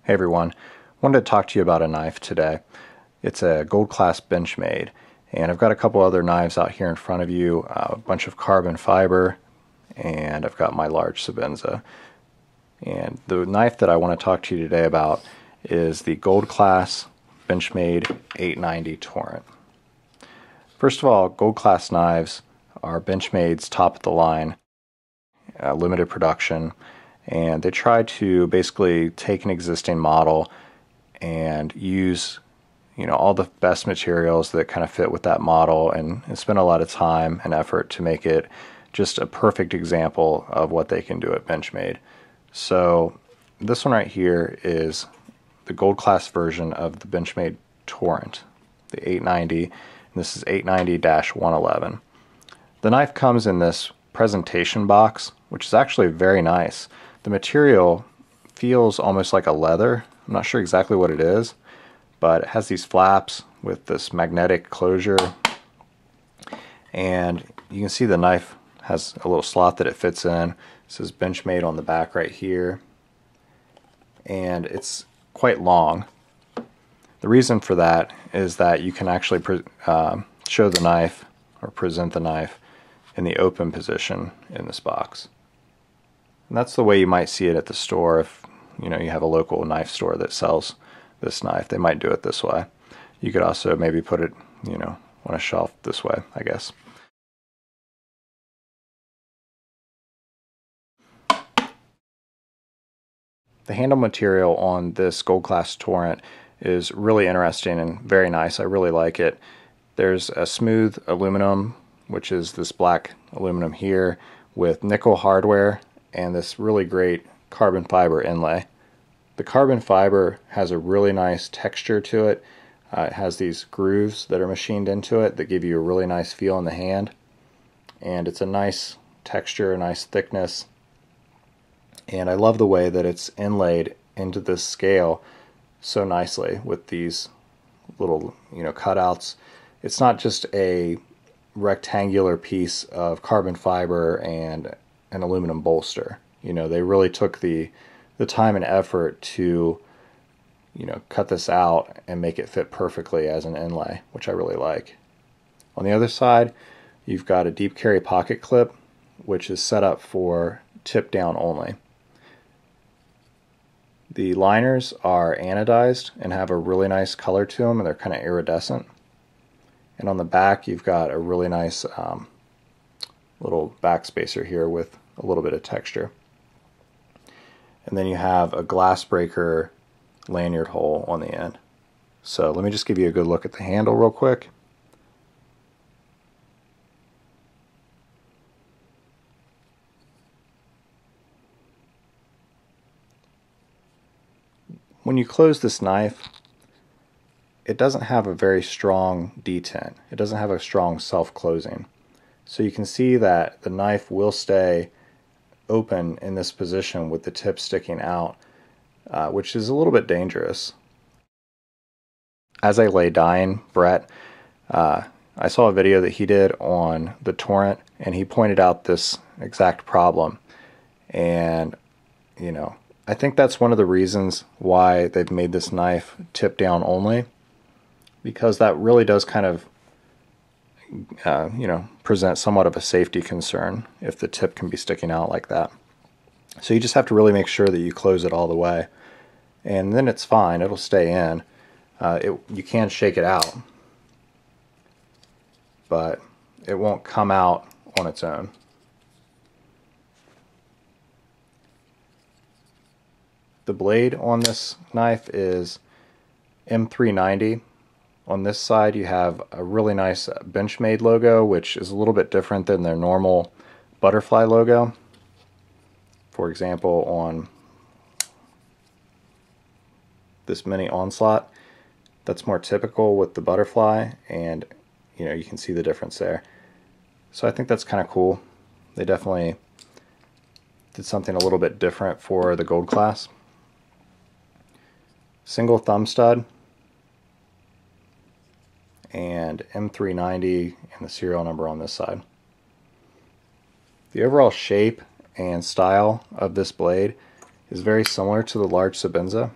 Hey everyone, wanted to talk to you about a knife today. It's a gold class Benchmade, and I've got a couple other knives out here in front of you, a bunch of carbon fiber, and I've got my large Sebenza. And the knife that I want to talk to you today about is the gold class Benchmade 890 Torrent. First of all, gold class knives are Benchmade's top of the line, limited production, and they try to basically take an existing model and use all the best materials that kind of fit with that model and spend a lot of time and effort to make it just a perfect example of what they can do at Benchmade. So this one right here is the gold class version of the Benchmade Torrent, the 890, and this is 890-111. The knife comes in this presentation box, which is actually very nice. The material feels almost like a leather. I'm not sure exactly what it is, but it has these flaps with this magnetic closure, and you can see the knife has a little slot that it fits in. It says Benchmade on the back right here, and it's quite long. The reason for that is that you can actually show the knife or present the knife in the open position in this box. And that's the way you might see it at the store. If you have a local knife store that sells this knife, they might do it this way. You could also maybe put it on a shelf this way, I guess. The handle material on this gold class Torrent is really interesting and very nice. I really like it. There's a smooth aluminum, which is this black aluminum here, with nickel hardware and this really great carbon fiber inlay. The carbon fiber has a really nice texture to it. It has these grooves that are machined into it that give you a really nice feel in the hand, and it's a nice texture, a nice thickness, and I love the way that it's inlaid into this scale so nicely with these little cutouts. It's not just a rectangular piece of carbon fiber and an aluminum bolster. They really took the time and effort to cut this out and make it fit perfectly as an inlay, which I really like. On the other side, you've got a deep carry pocket clip, which is set up for tip down only. The liners are anodized and have a really nice color to them, and they're kind of iridescent. And on the back, you've got a really nice little back spacer here with a little bit of texture. And then you have a glass breaker lanyard hole on the end. So let me just give you a good look at the handle real quick. When you close this knife, it doesn't have a very strong detent. It doesn't have a strong self-closing. So you can see that the knife will stay open in this position with the tip sticking out, which is a little bit dangerous. As I lay dying, Brett, I saw a video that he did on the Torrent, and he pointed out this exact problem. And I think that's one of the reasons why they've made this knife tip down only, because that really does kind of present somewhat of a safety concern if the tip can be sticking out like that. So you just have to really make sure that you close it all the way, and then it's fine. It'll stay in. You can shake it out, but it won't come out on its own. The blade on this knife is M390. On this side you have a really nice Benchmade logo, which is a little bit different than their normal butterfly logo. For example, on this mini onslaught, that's more typical with the butterfly, and you can see the difference there. So I think that's kind of cool. They definitely did something a little bit different for the gold class. Single thumb stud, and M390 and the serial number on this side. The overall shape and style of this blade is very similar to the large Sebenza.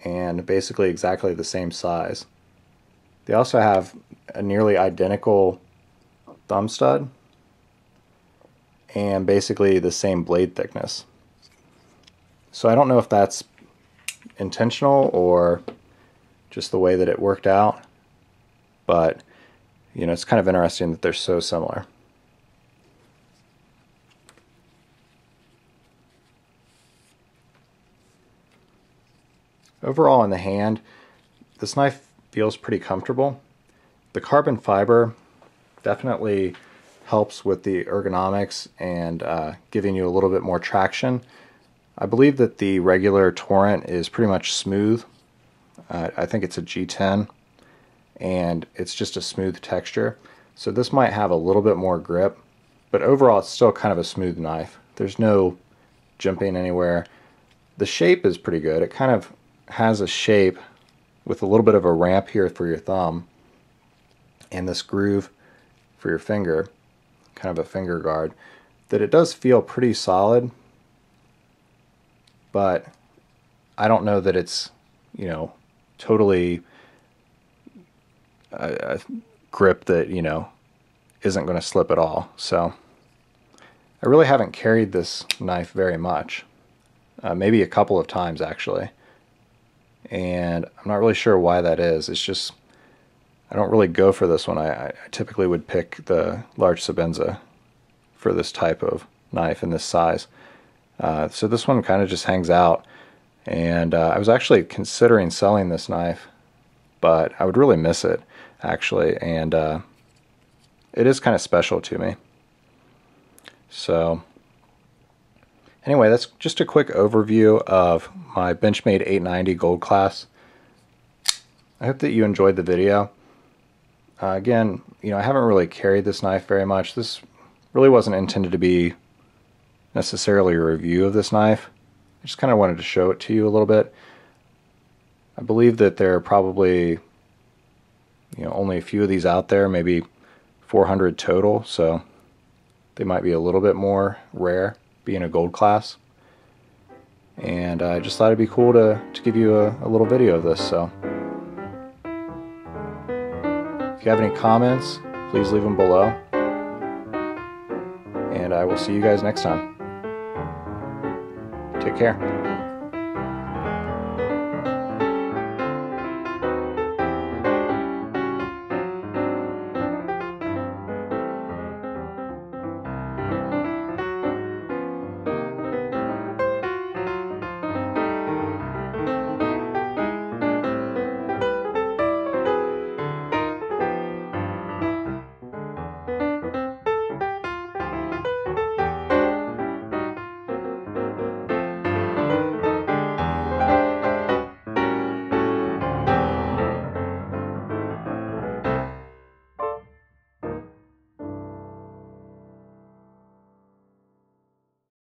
and basically exactly the same size. They also have a nearly identical thumb stud and basically the same blade thickness. So I don't know if that's intentional or just the way that it worked out, but you know, it's kind of interesting that they're so similar. Overall in the hand, this knife feels pretty comfortable. The carbon fiber definitely helps with the ergonomics and giving you a little bit more traction. I believe that the regular Torrent is pretty much smooth. I think it's a G10 and it's just a smooth texture. So this might have a little bit more grip, but overall it's still kind of a smooth knife. There's no jimping anywhere. The shape is pretty good. It kind of has a shape with a little bit of a ramp here for your thumb and this groove for your finger, kind of a finger guard, that it does feel pretty solid, but I don't know that it's, you know, totally a grip that, you know, isn't going to slip at all. So I really haven't carried this knife very much, maybe a couple of times actually, and I'm not really sure why that is. It's just I don't really go for this one. I typically would pick the large Sebenza for this type of knife in this size. So this one kind of just hangs out, and I was actually considering selling this knife, but I would really miss it actually, and it is kind of special to me. So anyway, that's just a quick overview of my Benchmade 890 Gold Class. I hope that you enjoyed the video. Again, you know, I haven't really carried this knife very much. This really wasn't intended to be necessarily a review of this knife. I just kind of wanted to show it to you a little bit. I believe that there are probably, you know, only a few of these out there, maybe 400 total, so they might be a little bit more rare, being a gold class. And I just thought it'd be cool to give you a little video of this. So if you have any comments, please leave them below. And I will see you guys next time. Take care.